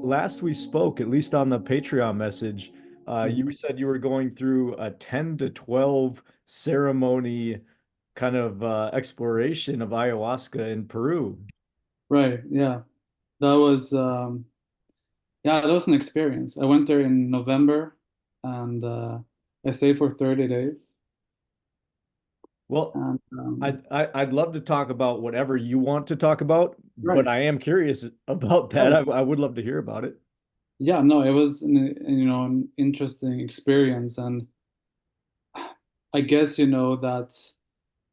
last we spoke, at least on the Patreon message, you Hmm. said you were going through a 10 to 12 ceremony kind of exploration of ayahuasca in Peru. Right. Yeah. That was that was an experience. I went there in November and I stayed for 30 days. Well, And I'd love to talk about whatever you want to talk about, but right. I am curious about that. Right. I would love to hear about it. Yeah, no, it was an interesting experience. And I guess that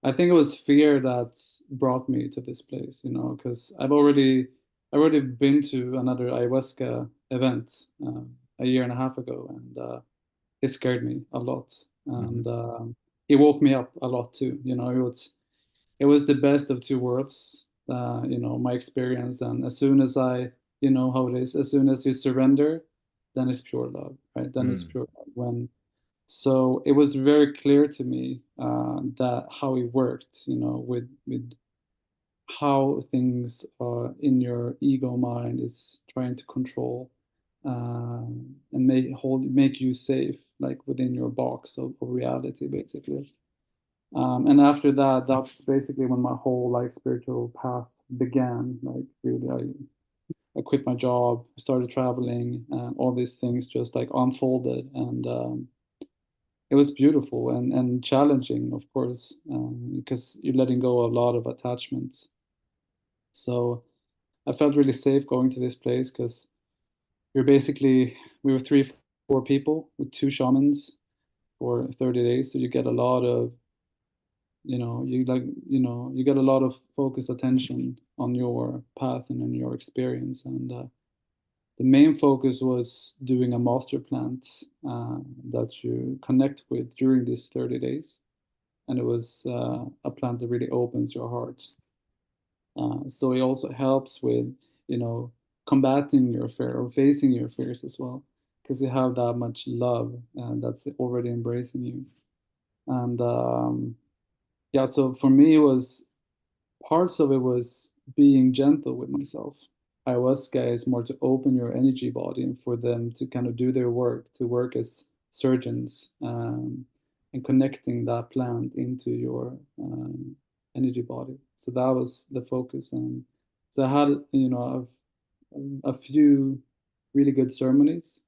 I think it was fear that brought me to this place, because I've already been to another ayahuasca event a year and a half ago, and it scared me a lot, Mhm. and it woke me up a lot too. It was the best of two worlds. My experience, and as soon as you know how it is, as soon as you surrender, then it's pure love, right? Then it's Mm. pure love. So it was very clear to me that how it worked, with how things in your ego mind is trying to control and make you safe, like within your box of reality, basically. And after that, that's basically when my whole like spiritual path began. Like really, I quit my job, started traveling, and all these things just like unfolded, and it was beautiful and challenging, of course, because you're letting go of a lot of attachments. So I felt really safe going to this place because we were three, four people with two shamans for 30 days. So you get a lot of, you get a lot of focused attention on your path and on your experience. And the main focus was doing a master plant that you connect with during these 30 days. And it was a plant that really opens your heart. So it also helps with, you know, combating your fear or facing your fears as well, because you have that much love and that's already embracing you. And yeah, so for me, it was parts of it was being gentle with myself. Ayahuasca is more to open your energy body and for them to kind of do their work, to work as surgeons, and connecting that plant into your energy body. So that was the focus. And so I had, a few really good ceremonies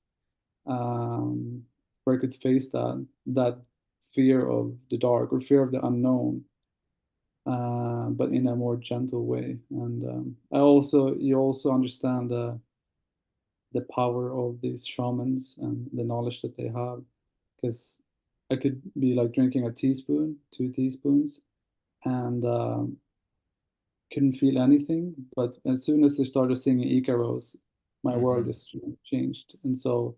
where I could face that fear of the dark or fear of the unknown, but in a more gentle way. And you also understand the power of these shamans and the knowledge that they have, because I could be like drinking a teaspoon, 2 teaspoons, and couldn't feel anything. But as soon as they started singing Icaros, my world Mhm. just changed. And so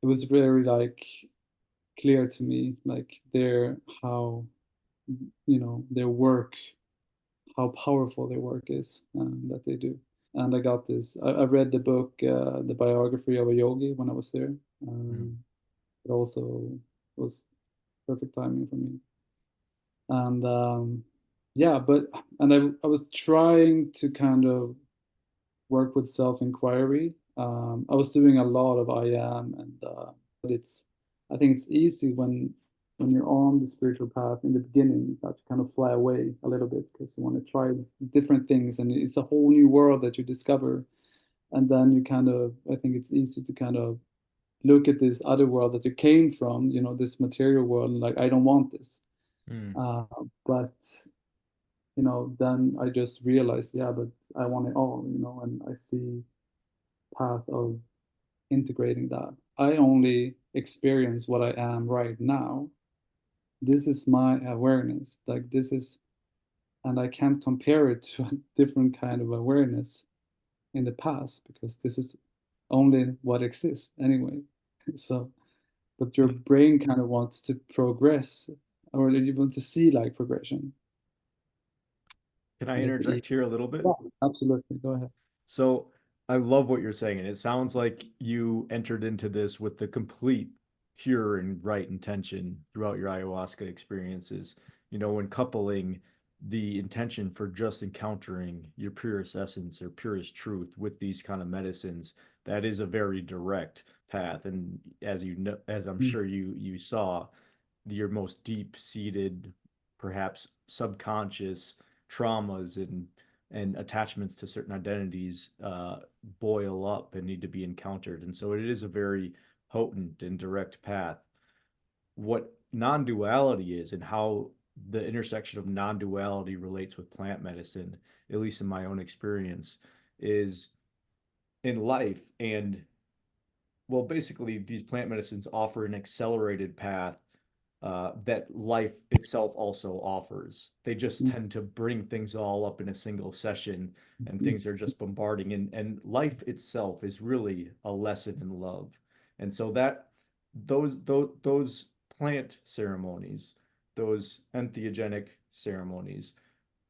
it was very like clear to me, like how their work, how powerful their work is that they do. And I got this. I read the book, the biography of a yogi when I was there. Mhm. It also was perfect timing for me. And yeah, I was trying to kind of work with self-inquiry. I was doing a lot of I am, and but I think it's easy when you're on the spiritual path in the beginning that you kind of fly away a little bit because you want to try different things, and it's a whole new world that you discover, and then you kind of, I think it's easy to kind of look at this other world that you came from, this material world, and like I don't want this, Mm. but then I just realized, yeah, but I want it all, and I see path of integrating that. I only experience what I am right now. This is my awareness. Like this is, and I can't compare it to a different kind of awareness in the past because this is only what exists anyway. So, but your brain kind of wants to progress, or you want to see like progression. Can I Like the interject here a little bit? yeah, absolutely. Go ahead. So I love what you're saying, and it sounds like you entered into this with the complete pure and right intention throughout your ayahuasca experiences. When coupling the intention for just encountering your purest essence or purest truth with these kind of medicines, that is a very direct path. And as you know, as I'm Mm. sure you saw, your most deep-seated, perhaps subconscious traumas and attachments to certain identities boil up and need to be encountered. And so it is a very potent and direct path. What non-duality is and how the intersection of non-duality relates with plant medicine, at least in my own experience, is in life. And well, basically, these plant medicines offer an accelerated path that life itself also offers. They just Mm. tend to bring things all up in a single session, and Mm. things are just bombarding. And life itself is really a lesson in love. And so that those plant ceremonies, those entheogenic ceremonies,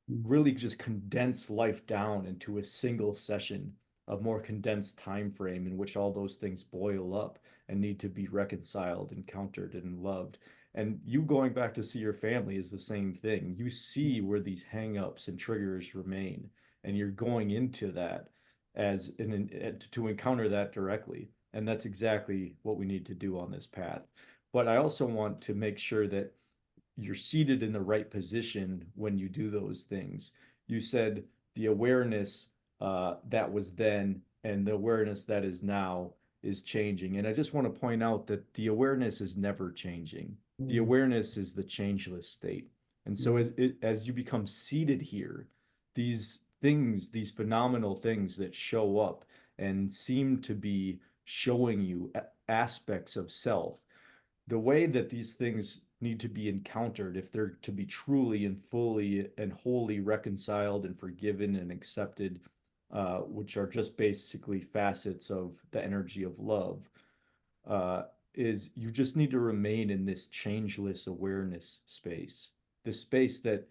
Mm. really just condense life down into a single session, a more condensed time frame in which all those things boil up and need to be reconciled and countered and loved. And you going back to see your family is the same thing. You see where these hangups and triggers remain, and you're going into that as to encounter that directly. And that's exactly what we need to do on this path. But I also want to make sure that you're seated in the right position when you do those things. You said the awareness that was then and the awareness that is now is changing. And I just want to point out that the awareness is never changing. The Mm. awareness is the changeless state. And so Mm. as you become seated here, these things, these phenomenal things that show up and seem to be showing you aspects of self, the way that these things need to be encountered if they're to be truly and fully and wholly reconciled and forgiven and accepted, which are just basically facets of the energy of love, uh, is you just need to remain in this changeless awareness space, this space that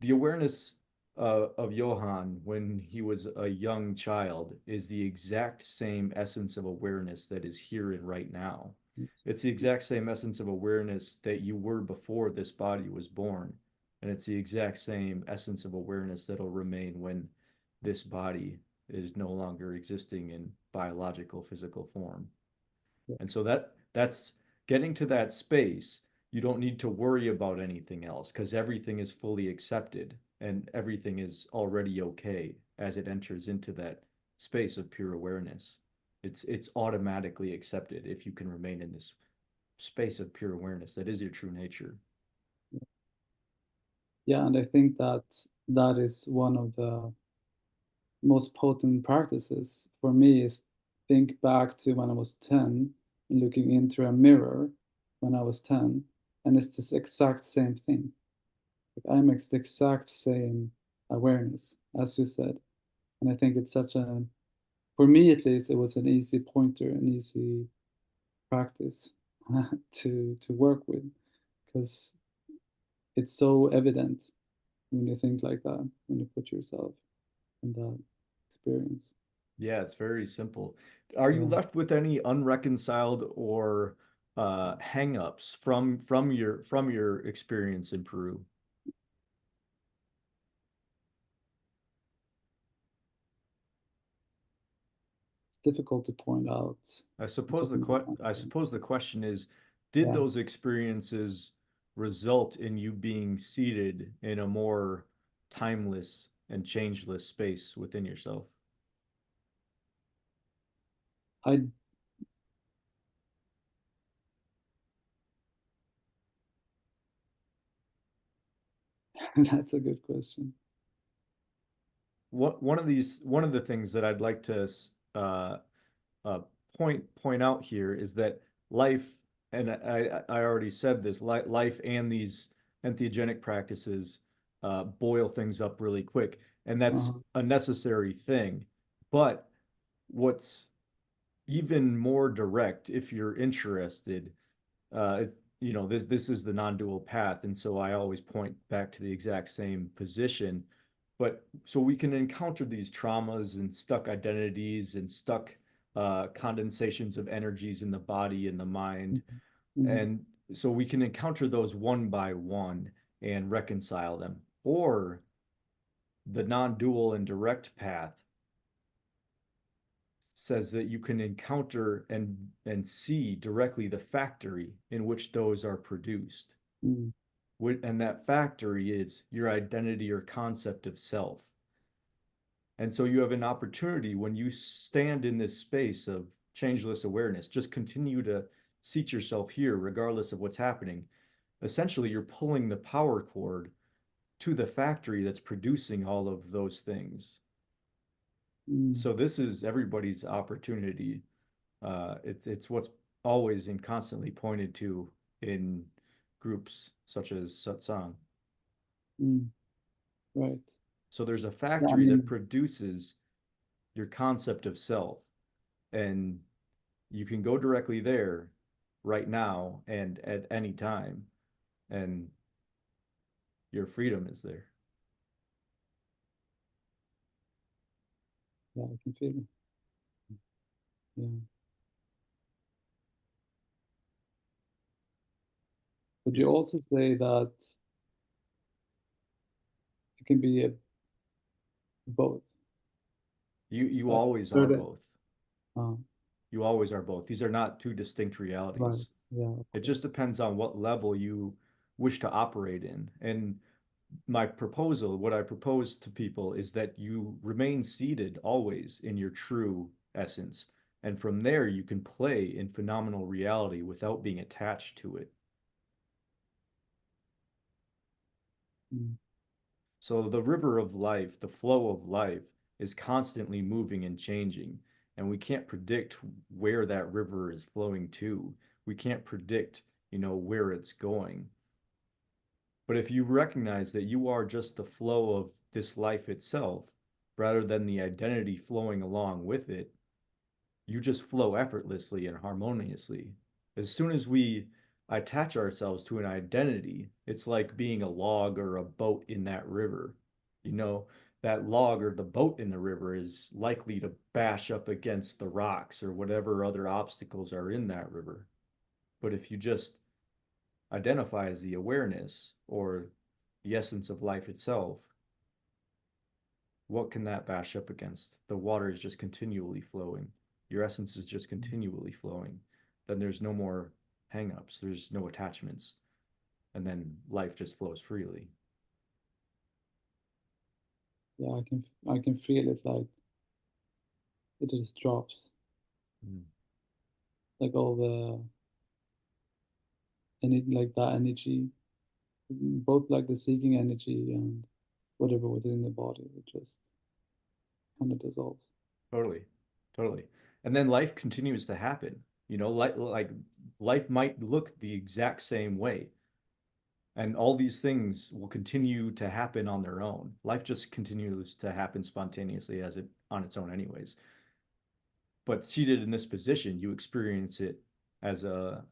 the awareness of Johan when he was a young child is the exact same essence of awareness that is here and right now. Yes. It's the exact same essence of awareness that you were before this body was born. And it's the exact same essence of awareness that'll remain when this body is no longer existing in biological physical form. And Yes. so that's getting to that space. You don't need to worry about anything else because everything is fully accepted and everything is already okay as it enters into that space of pure awareness. It's automatically accepted if you can remain in this space of pure awareness that is your true nature. Yeah, and I think that that is one of the most potent practices for me is think back to when I was 10 and looking into a mirror when I was 10, and it's this exact same thing. Like I'm the exact same awareness, as you said. And I think it's such a, for me at least, it was an easy pointer, an easy practice to work with because it's so evident when you think like that, when you put yourself in that experience. Yeah, it's very simple. Are you Yeah. left with any unreconciled or hang-ups from your experience in Peru? It's difficult to point out. I suppose the question is, did Yeah, those experiences result in you being seated in a more timeless and changeless space within yourself? I that's a good question. One of the things that I'd like to uh, uh, point out here is that life, and I already said this, life and these entheogenic practices boil things up really quick, and that's Uh-huh. a necessary thing. But what's even more direct, if you're interested, it's this is the non-dual path, and so I always point back to the exact same position. But so we can encounter these traumas and stuck identities and stuck condensations of energies in the body and the mind, Hmm. and so we can encounter those one by one and reconcile them. Or the non-dual and direct path says that you can encounter and see directly the factory in which those are produced. Mm. And that factory is your identity or concept of self. And so you have an opportunity when you stand in this space of changeless awareness, just continue to seat yourself here, regardless of what's happening. Essentially, you're pulling the power cord to the factory that's producing all of those things. Mm. So this is everybody's opportunity. It's what's always and constantly pointed to in groups such as satsang. Mm. Right. So there's a Yeah, I factory that mean, produces your concept of self, and you can go directly there right now and at any time, and your freedom is there. yeah, I can feel it. Yeah. Would you It's also say that it can be a both? you Like always are certain, both. uh, You always are both. These are not two distinct right. realities. Yeah, of It just course. depends on what level you wish to operate in. And my proposal, what I propose to people is that you remain seated always in your true essence. And from there, you can play in phenomenal reality without being attached to it. Mm. So the river of life, the flow of life, is constantly moving and changing. And we can't predict where that river is flowing to. We can't predict, where it's going. But if you recognize that you are just the flow of this life itself, rather than the identity flowing along with it, you just flow effortlessly and harmoniously. As soon as we attach ourselves to an identity, it's like being a log or a boat in that river. You know, that log or the boat in the river is likely to bash up against the rocks or whatever other obstacles are in that river. But if you just identify as the awareness or the essence of life itself, what can that bash up against? The water is just continually flowing. Your essence is just continually flowing. Then there's no more hangups, there's no attachments, and then life just flows freely. Yeah, I can feel it like it just drops. Mm. Like all the like that energy, both like the seeking energy and whatever within the body, it just kind of dissolves. Totally, totally. And then life continues to happen. Like life might look the exact same way, and all these things will continue to happen on their own. Life just continues to happen spontaneously as it on its own, anyways. But seated in this position, you experience it as a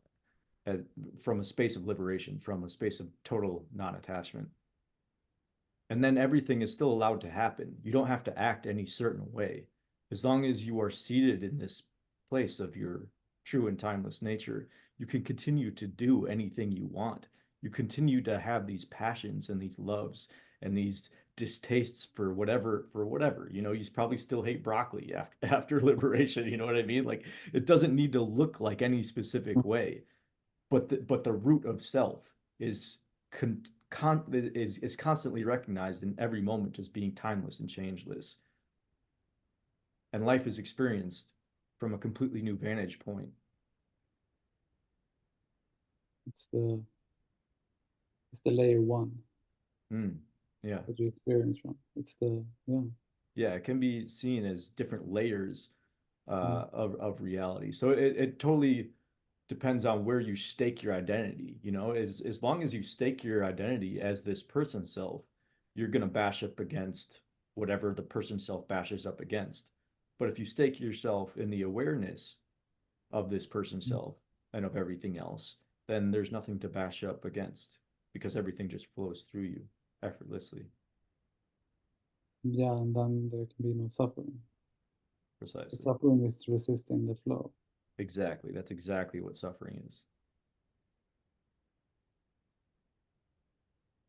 as, from a space of liberation, from a space of total non-attachment. And then everything is still allowed to happen. You don't have to act any certain way. As long as you are seated in this place of your true and timeless nature, you can continue to do anything you want. You continue to have these passions and these loves and these distastes for whatever. You probably still hate broccoli after liberation. You know what I mean? Like it doesn't need to look like any specific way, but the root of self is is constantly recognized in every moment as being timeless and changeless, and life is experienced from a completely new vantage point. It's the layer one Mm, yeah, that you experience from. It's the yeah. yeah, it can be seen as different layers Mm. of reality. So it totally depends on where you stake your identity. As long as you stake your identity as this person self, you're gonna bash up against whatever the person self bashes up against. But if you stake yourself in the awareness of this person self and of everything else, then there's nothing to bash up against because everything just flows through you effortlessly. Yeah, and then there can be no suffering. The Precisely. suffering is resisting the flow. Exactly. That's exactly what suffering is.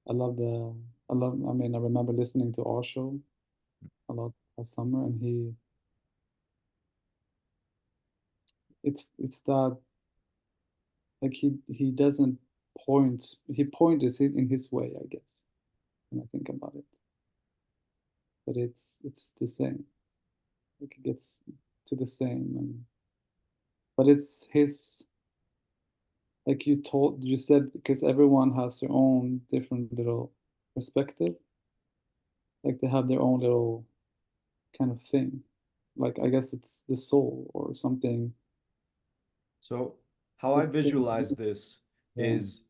I love the I mean, I remember listening to Osho a lot last summer, and it's that, like, he doesn't point, he points it in his way, I guess, when I think about it. But it's the same. Like, it gets to the same, and but it's his, like you said, because everyone has their own different little perspective. Like, they have their own little kind of thing. Like, I guess it's the soul or something. So, how I It, visualize this yeah. is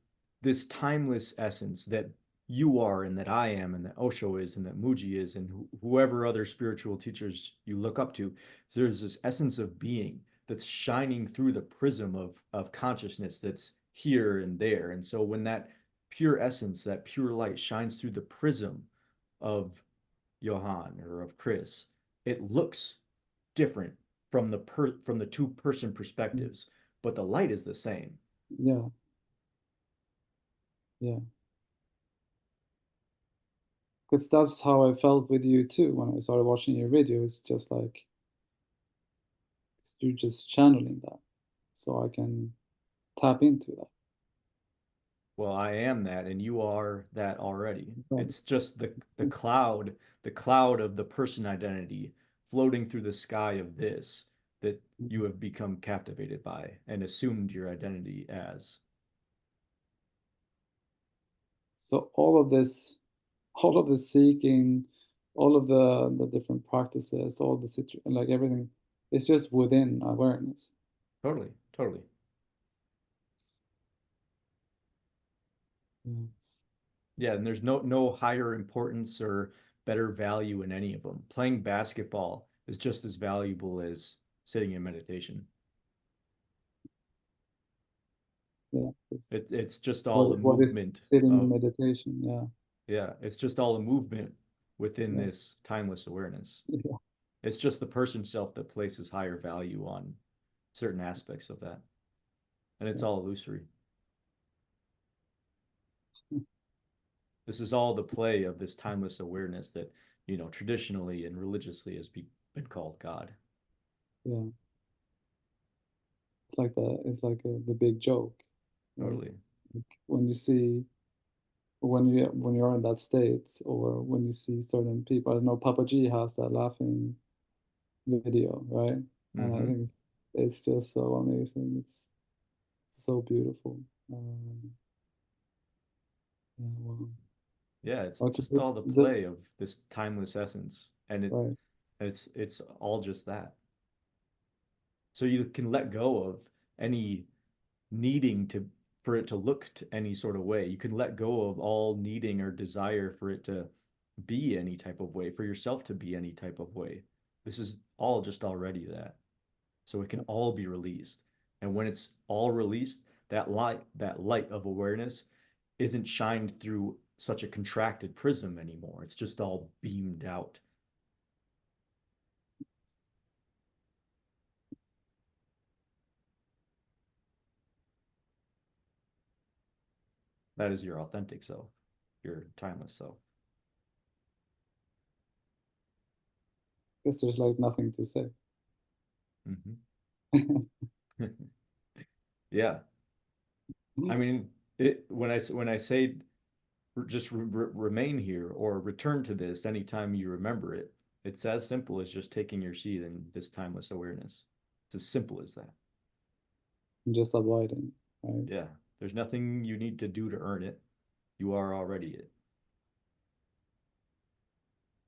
this timeless essence that you are, and that I am, and that Osho is, and that Muji is, and whoever other spiritual teachers you look up to. So there's this essence of being that's shining through the prism of consciousness that's here and there. And so when that pure essence, that pure light shines through the prism of Johan or of Chris, it looks different from the two person perspectives, but the light is the same. Yeah, yeah. Because that's how I felt with you too when I started watching your video. It's just like you're just channeling that, so I can tap into that. Well, I am that, and you are that already. Right. It's just the cloud of the person identity floating through the sky of this that you have become captivated by and assumed your identity as. So all of this seeking, all of the different practices, all the like everything, it's just within awareness. Totally, totally. Yes. Yeah, and there's no higher importance or better value in any of them. Playing basketball is just as valuable as sitting in meditation. Yeah. It's, It's just all a what is movement sitting in of, meditation? Yeah. yeah, it's just all a movement within Yeah. this timeless awareness. Yeah. It's just the person self that places higher value on certain aspects of that. And it's Yeah. all illusory. This is all the play of this timeless awareness that, traditionally and religiously has been called God. Yeah. It's like the big joke, right? Totally. Like, when you see, when you're in that state, or when you see certain people. I know Papa G has that laughing video, right? And I Mm-hmm. think it's just so amazing. It's so beautiful. Yeah, wow. Yeah, it's Okay, just all the play that's of this timeless essence. And right. it's all just that. So you can let go of any needing to for it to look to any sort of way. You can let go of all needing or desire for it to be any type of way, for yourself to be any type of way. This is all just already that. So it can all be released. And when it's all released, that light of awareness isn't shined through such a contracted prism anymore. It's just all beamed out. That is your authentic self, your timeless self. Guess there's like nothing to say. Mm-hmm. Yeah. I mean, when I say just remain here or return to this anytime you remember it, it's as simple as just taking your seat in this timeless awareness. It's as simple as that. Just avoiding, right? Yeah. There's nothing you need to do to earn it. You are already it.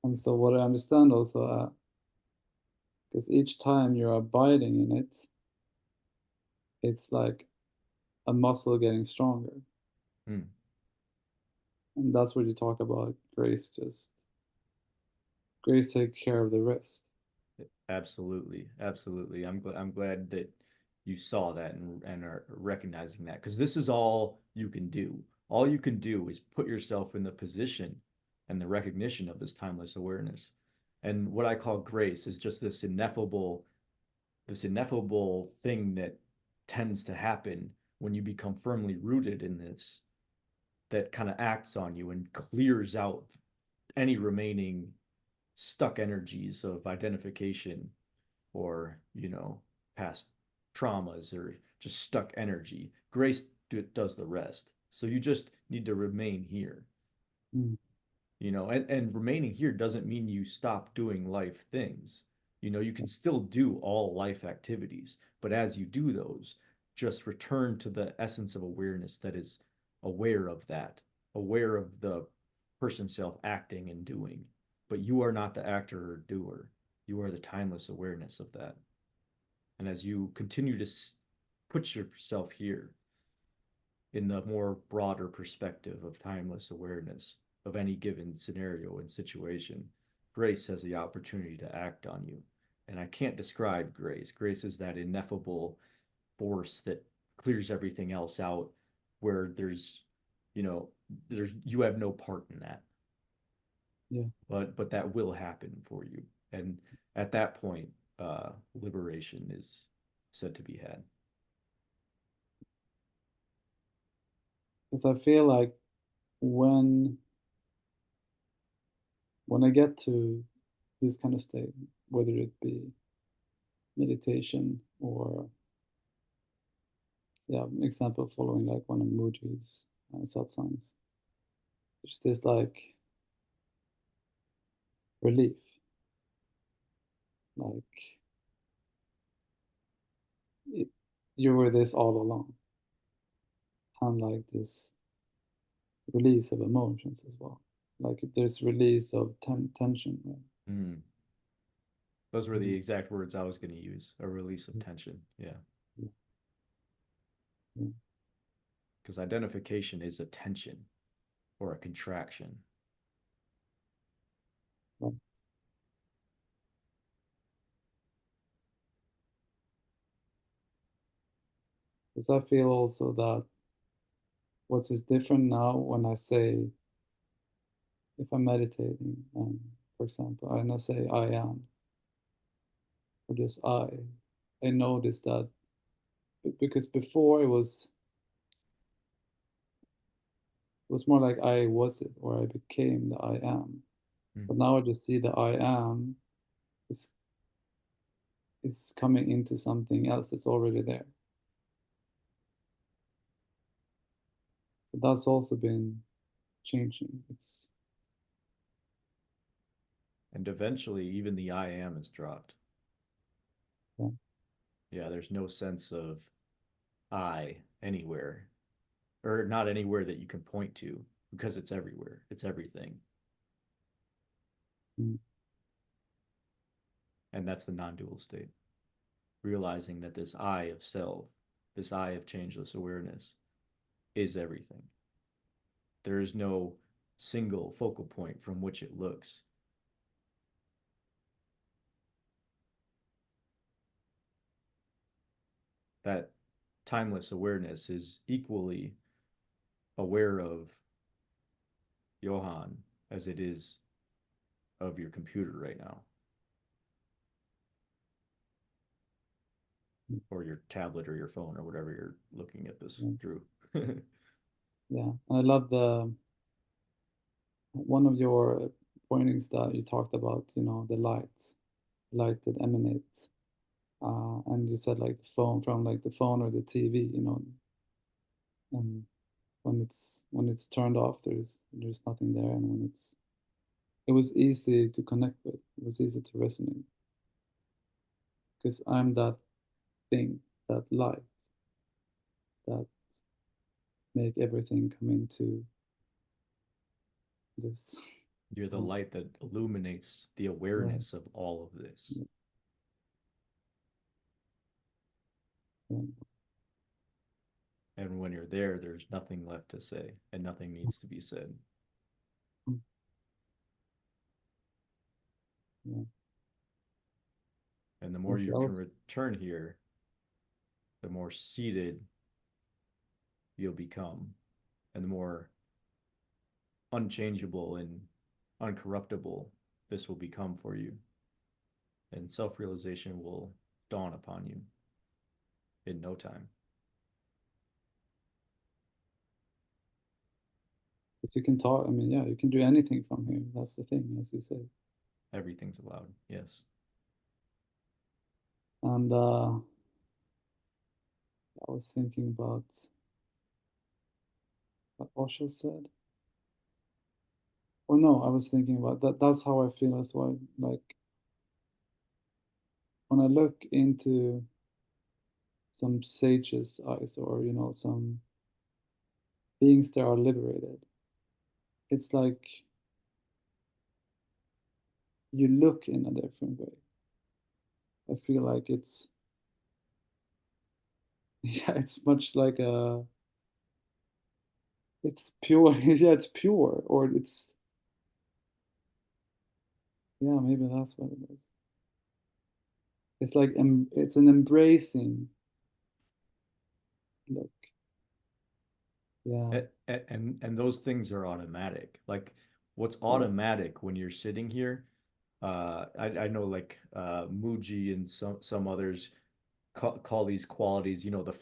And so what I understand also, because each time you're abiding in it, it's like a muscle getting stronger. Mm. And that's what you talk about grace. Just grace take care of the rest. Absolutely, absolutely. I'm glad that you saw that and are recognizing that, because this is all you can do. All you can do is put yourself in the position and the recognition of this timeless awareness. And what I call grace is just this ineffable thing that tends to happen when you become firmly rooted in this. that kind of acts on you and clears out any remaining stuck energies of identification or, past traumas or just stuck energy. Grace does the rest. So you just need to remain here, mm, and remaining here doesn't mean you stop doing life things. You can still do all life activities, but as you do those, just return to the essence of awareness that is aware of that, aware of the person self acting and doing. But you are not the actor or doer. You are the timeless awareness of that. And as you continue to put yourself here in the more broader perspective of timeless awareness of any given scenario and situation, grace has the opportunity to act on you. And I can't describe grace. Grace is that ineffable force that clears everything else out, where you know, you have no part in that. yeah. But that will happen for you. And at that point, liberation is said to be had. Because I feel like when I get to this kind of state, whether it be meditation or, yeah, example following like one of Muji's satsangs, there's this like relief, like it, you were this all along, and like this release of emotions as well. Like there's release of tension, right? Mm. Those were the Mm, exact words I was going to use. A release of tension. Yeah. yeah, yeah. Because identification is a tension or a contraction. Right. Because I feel also that what is different now when I say, if I'm meditating, for example, and I say I am, or just I notice that because before it was more like I was it, or I became the I am. Mm. But now I just see the I am is coming into something else that's already there. So that's also been changing. It's And eventually, even the I am is dropped. yeah, Yeah, there's no sense of I anywhere, or not anywhere that you can point to, because it's everywhere. It's everything. mm, And that's the non dual state. Realizing that this I of self, this I of changeless awareness, is everything. There is no single focal point from which it looks. That timeless awareness is equally aware of Johan as it is of your computer right now, mm, or your tablet or your phone or whatever you're looking at this yeah, through. yeah. And I love the one of your pointings that you talked about, the light that emanates, and you said like the phone, from like the phone or the TV, and when it's turned off, there's nothing there, and when it was easy to connect with, it was easy to resonate, because I'm that thing, that light that make everything come into this. You're the light that illuminates the Right. awareness of all of this. Yeah, yeah, And when you're there, there's nothing left to say and nothing needs to be said. yeah. And the more What you can else? return here, the more seated you'll become, and the more unchangeable and uncorruptible this will become for you. And self realization will dawn upon you in no time. Because you can talk, I mean, yeah, you can do anything from here. That's the thing, as you say. Everything's allowed. Yes. And I was thinking about what Osho said. Or no, I was thinking about that. That's how I feel as well. Like when I look into some sage's eyes, or some beings that are liberated, it's like you look in a different way. I feel like it's yeah, it's much like it's pure. Yeah, it's pure, or it's yeah, maybe that's what it is. It's like it's an embracing look. Yeah, And those things are automatic. Like what's yeah, automatic when you're sitting here, I know like Muji and some others call these qualities, the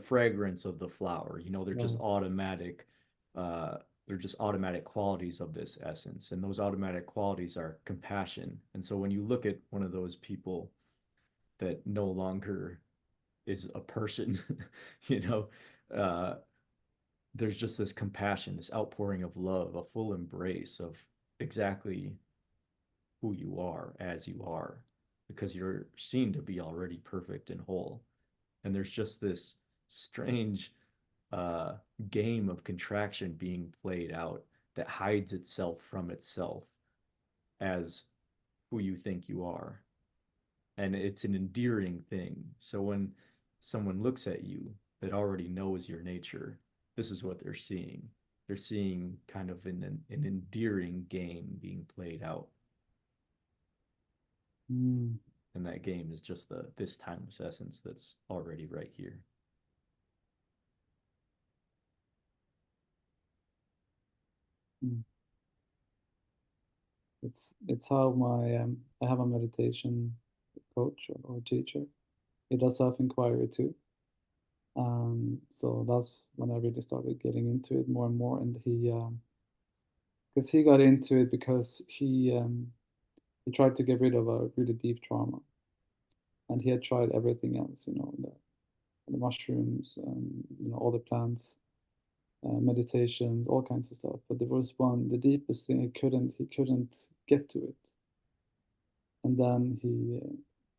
fragrance of the flower. They're yeah. just automatic. They're just automatic qualities of this essence, and those automatic qualities are compassion. And so when you look at one of those people that no longer is a person, you know, uh, there's just this compassion, this outpouring of love, a full embrace of exactly who you are as you are, because you're seen to be already perfect and whole. And there's just this strange uh, game of contraction being played out that hides itself from itself as who you think you are. And it's an endearing thing. So when someone looks at you that already knows your nature, this is what they're seeing. They're seeing kind of an endearing game being played out. Mm, And that game is just this timeless essence that's already right here. mm. It's how my I have a meditation coach or teacher. He does self-inquiry too. So that's when I really started getting into it more and more. And he, because he got into it because he tried to get rid of a really deep trauma, and he had tried everything else, the mushrooms, all the plants, meditations, all kinds of stuff. But there was one, the deepest thing he couldn't get to it. And then he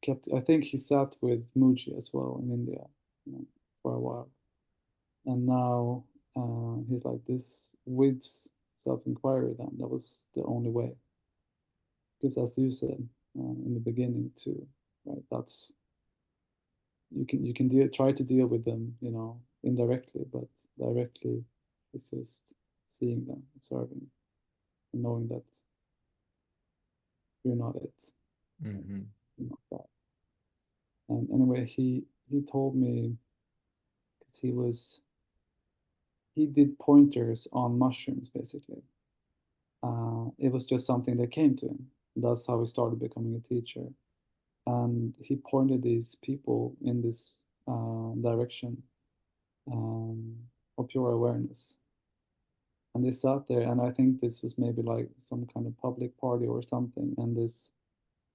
kept. I think he sat with Muji as well in India, for a while. And now he's like this with self-inquiry. Then that was the only way, because as you said in the beginning too, right? That's try to deal with them, indirectly, but directly it's just seeing them, observing, and knowing that you're not it, right? Mm-hmm. You're not that. And anyway, he told me, because he did pointers on mushrooms basically. It was just something that came to him. That's how he started becoming a teacher. And he pointed these people in this direction um, of pure awareness. And they sat there, and I think this was maybe like some kind of public party or something. And this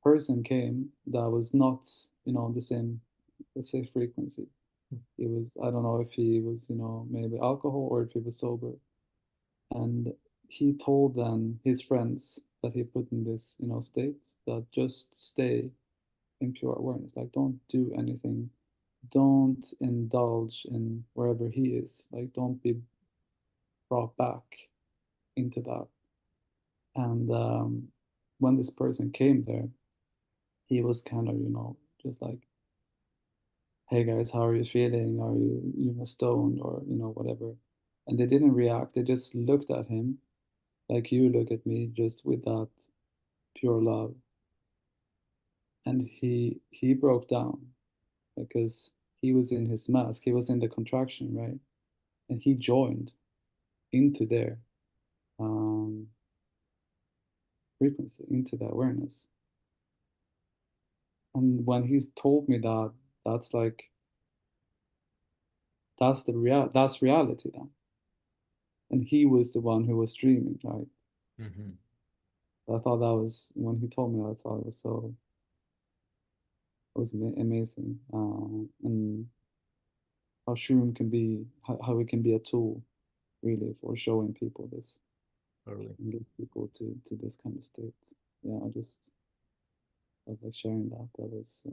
person came that was not, the same, let's say, frequency. He was, I don't know if he was, maybe alcohol or if he was sober. And he told then his friends that he put in this, state, that just stay in pure awareness. Like, don't do anything. Don't indulge in wherever he is. Like, don't be brought back into that. And when this person came there, he was kind of, just like, hey guys, how are you feeling? Are you, stoned or, whatever? And they didn't react. They just looked at him like you look at me, just with that pure love. And he broke down because he was in his mask. He was in the contraction, right? And he joined into their um, frequency, into the awareness. And when he's told me that, that's like that's reality then. and he was the one who was streaming, right? Hmm. I thought that was, when he told me, I thought it was so, it was amazing, and how shroom can be, how it can be a tool really for showing people this Totally. and get people to this kind of state. Yeah, I was like sharing that. That was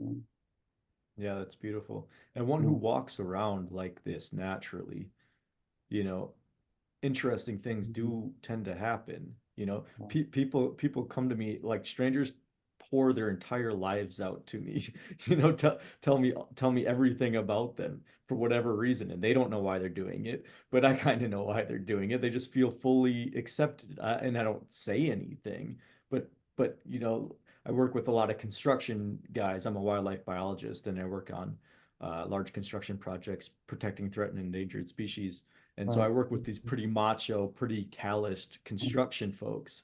Yeah, that's beautiful. And one who yeah, walks around like this naturally, you know, interesting things mhm, do tend to happen. yeah, People come to me, like strangers pour their entire lives out to me, tell me everything about them for whatever reason, and they don't know why they're doing it, but I kind of know why they're doing it. They just feel fully accepted, and I don't say anything, but I work with a lot of construction guys. I'm a wildlife biologist, and I work on large construction projects protecting threatened and endangered species. And so right. I work with these pretty macho, pretty calloused construction folks.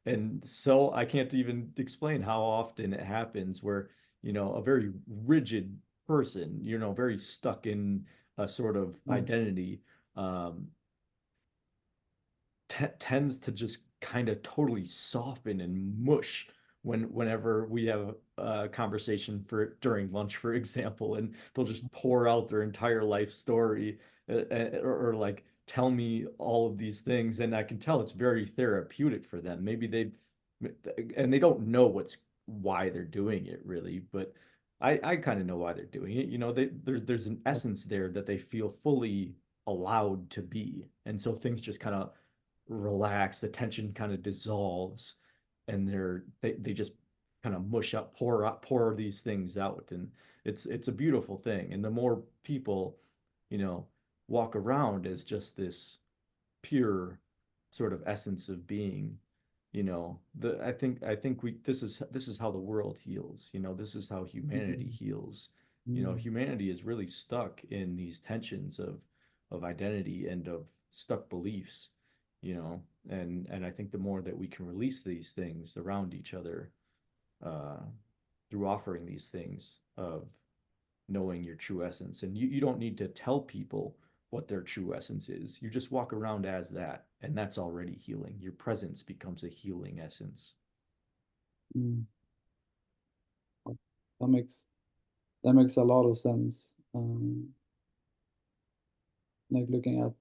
And so I can't even explain how often it happens where, a very rigid person, very stuck in a sort of Yeah. identity, um, tends to just kind of totally soften and mush whenever we have a conversation for during lunch, for example, and they'll just pour out their entire life story, or like tell me all of these things, and I can tell it's very therapeutic for them. Maybe and they don't know why they're doing it really, but I kind of know why they're doing it. There's an essence there that they feel fully allowed to be, and so things just kind of relax, the tension kind of dissolves, and they just kind of mush up, pour these things out, and it's a beautiful thing. And the more people, you know, walk around as just this pure sort of essence of being, the I think we this is how the world heals. This is how humanity Mhm. heals. Mm. Humanity is really stuck in these tensions of identity and of stuck beliefs, and I think the more that we can release these things around each other, uh, through offering these things of knowing your true essence. And you don't need to tell people what their true essence is. You just walk around as that, and that's already healing. Your presence becomes a healing essence. Mm. That makes that makes a lot of sense. Like looking at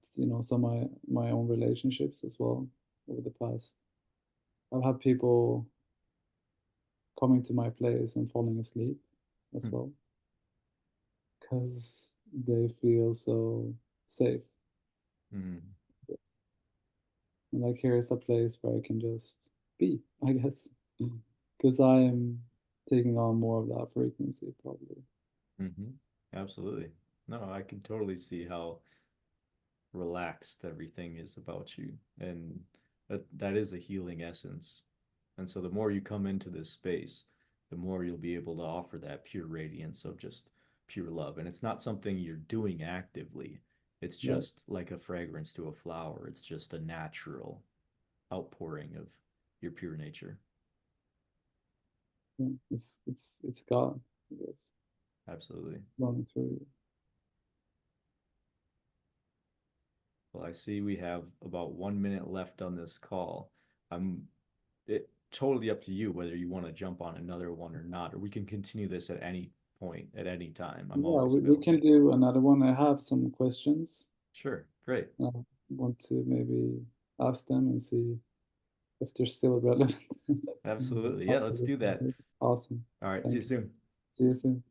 some of my own relationships as well over the past. I've had people coming to my place and falling asleep as Hmm. well because they feel so safe. Hmm. And like here is a place where I can just be, I guess, because I am taking on more of that frequency probably. Hmm. Absolutely. No, I can totally see how relaxed everything is about you, and that is a healing essence. And so the more you come into this space, the more you'll be able to offer that pure radiance of just pure love. And it's not something you're doing actively. It's Right. just like a fragrance to a flower. It's just a natural outpouring of your pure nature. Yeah. It's God, I guess, Absolutely. running through you. Well, I see we have about 1 minute left on this call. I'm it totally up to you whether you want to jump on another one or not, or we can continue this at any point, at any time. I'm Yeah, always we can available. do another one. I have some questions. Sure, great. I want to maybe ask them and see if they're still relevant. Absolutely. Yeah, After let's this do that. conversation. Awesome. All right, see you Thank you. soon. See you soon.